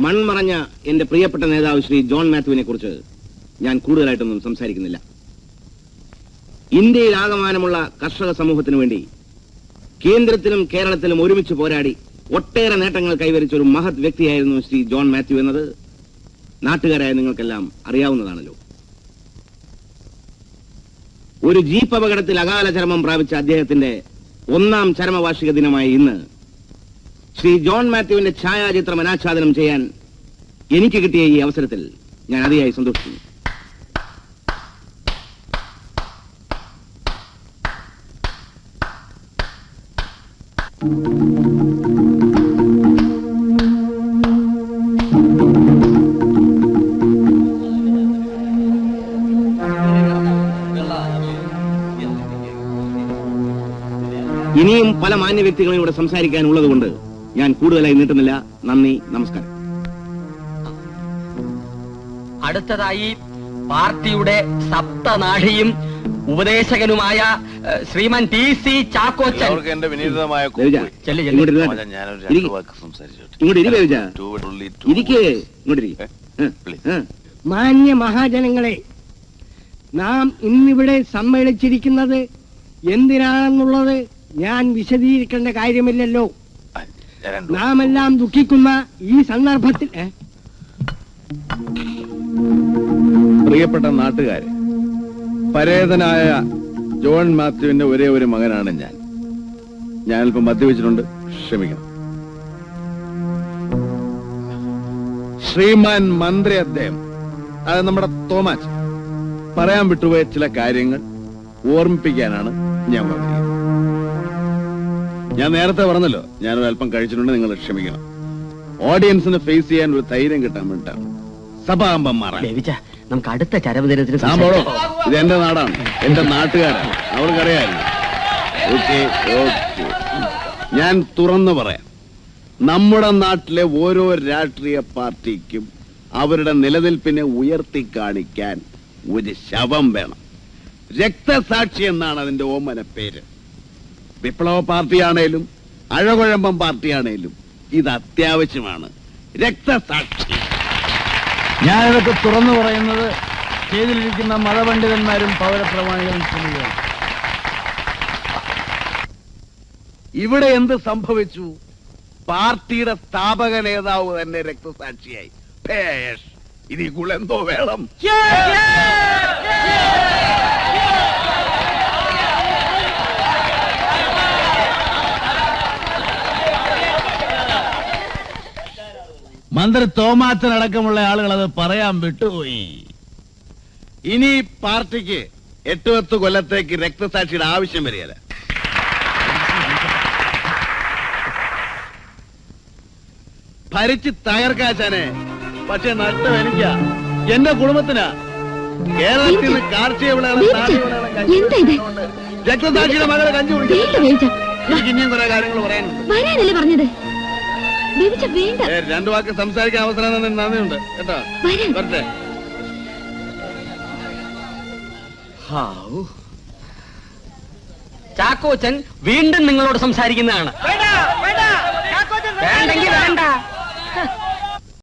മൺമറഞ്ഞ എന്റെ പ്രിയപ്പെട്ട നേതാവ് ശ്രീ ജോൺ മാത്യുവിനെ കുറിച്ച് ഞാൻ കൂടുതലായിട്ടൊന്നും സംസാരിക്കുന്നില്ല. ഇന്ത്യയിൽ ആകമാനമുള്ള കർഷക സമൂഹത്തിനു വേണ്ടി കേന്ദ്രത്തിലും കേരളത്തിലും ഒരുമിച്ച് പോരാടി ഒട്ടേറെ നേട്ടങ്ങൾ കൈവരിച്ച ഒരു മഹത് വ്യക്തിയായിരുന്നു ശ്രീ ജോൺ മാത്യു എന്നത് നാട്ടുകാരായ നിങ്ങൾക്കെല്ലാം അറിയാവുന്നതാണല്ലോ. ഒരു ജീപ്പ് അപകടത്തിൽ അകാല ചരമം പ്രാപിച്ച അദ്ദേഹത്തിന്റെ 1ാം ചരമവാർഷിക ദിനമായ ഇന്ന് ശ്രീ ജോൺ മാത്യുവിന്റെ ഛായാചിത്രം അനാച്ഛാദനം ചെയ്യാൻ എനിക്ക് കിട്ടിയ ഈ അവസരത്തിൽ ഞാൻ അതിയായി സന്തോഷിക്കുന്നു. ഇനിയും പല മാന്യ വ്യക്തികളും ഇവിടെ സംസാരിക്കാനുള്ളതുകൊണ്ട് ഞാൻ കൂടുതലായി നീട്ടുന്നില്ല. നന്ദി, നമസ്കാരം. അടുത്തതായി പാർട്ടിയുടെ സപ്തനാഴിയും ഉപദേശകനുമായ ശ്രീമാൻ TC ചാക്കോച്ചൻ. മാന്യ മഹാജനങ്ങളെ, നാം ഇന്നിവിടെ സമ്മേളിച്ചിരിക്കുന്നത് എന്തിനാണെന്നുള്ളത് ഞാൻ വിശദീകരിക്കേണ്ട കാര്യമില്ലല്ലോ. നാം എല്ലാം ദുഃഖിക്കുന്ന ഈ സന്ദർഭത്തിൽ പ്രിയപ്പെട്ട നാട്ടുകാരെ, പരേതനായ ജോൺ മാത്യുവിന്റെ ഒരേ ഒരു മകനാണ് ഞാൻ. ഞാനിപ്പോ മദ്യപിച്ചിട്ടുണ്ട്, ക്ഷമിക്കണം. ശ്രീമാൻ മന്ത്രി അദ്ദേഹം, അത് നമ്മുടെ തോമാച്ച്, പറയാൻ വിട്ടുപോയ ചില കാര്യങ്ങൾ ഓർമ്മിപ്പിക്കാനാണ് ഞാൻ വന്നിരിക്കുന്നത്. ഞാൻ നേരത്തെ പറഞ്ഞല്ലോ, ഞാനൊരു അല്പം കഴിച്ചിട്ടുണ്ട്, നിങ്ങൾ ക്ഷമിക്കണം. ഓഡിയൻസിന് ഫേസ് ചെയ്യാൻ ഒരു ധൈര്യം കിട്ടാൻ വേണ്ടിയിട്ടാണ്. സഭാമ്പന്മാർ നമുക്ക് അടുത്ത ചരമദിനത്തിന് ഇത് എന്റെ നാടാണ്, എന്റെ നാട്ടുകാരാണ്, അവർക്കറിയായിരുന്നു. ഓക്കെ ഓക്കെ, ഞാൻ തുറന്നു പറയാം. നമ്മുടെ നാട്ടിലെ ഓരോ രാഷ്ട്രീയ പാർട്ടിക്കും അവരുടെ നിലനിൽപ്പിനെ ഉയർത്തി കാണിക്കാൻ ഒരു ശവം വേണം. രക്തസാക്ഷി എന്നാണ് അതിന്റെ ഓമന പേര്. വിപ്ലവ പാർട്ടിയാണേലും അഴകുഴമ്പം പാർട്ടിയാണേലും ഇത് അത്യാവശ്യമാണ്. രക്തസാക്ഷി. ഞാനിതൊക്കെ തുറന്നു പറയുന്നത് ചെയ്തിരിക്കുന്ന മതപണ്ഡിതന്മാരും പൗരപ്രമാണികളും ശ്രമിക്കുകയാണ്. ഇവിടെ എന്ത് സംഭവിച്ചു? പാർട്ടിയുടെ സ്ഥാപക നേതാവ് തന്നെ രക്തസാക്ഷിയായി. ഇനി കുളെന്തോ വേണം. മന്ത്രി തോമാച്ചനടക്കമുള്ള ആളുകൾ അത് പറയാൻ വിട്ടുപോയി. ഇനി പാർട്ടിക്ക് 8-10 കൊല്ലത്തേക്ക് രക്തസാക്ഷിയുടെ ആവശ്യം വരികയില്ല. ഭരിച്ച് തകർക്കാച്ചാനെ, പക്ഷെ നഷ്ടം എനിക്കാ, എന്റെ കുടുംബത്തിനാ. കേരളത്തിൽ നിന്ന് കാർഷിക വിളകളും രക്തസാക്ഷിയുടെ മകളെ കഞ്ചു കുടിക്കും. എനിക്ക് ഇനിയും കുറെ കാര്യങ്ങൾ പറയാനുണ്ട്. 2 വാക്ക് സംസാരിക്കാൻ അവസരം നന്ദിയുണ്ട് കേട്ടോ. വരട്ടെ. ചാക്കോച്ചൻ വീണ്ടും നിങ്ങളോട് സംസാരിക്കുന്നതാണ്. വേണ്ടെങ്കിൽ വേണ്ട.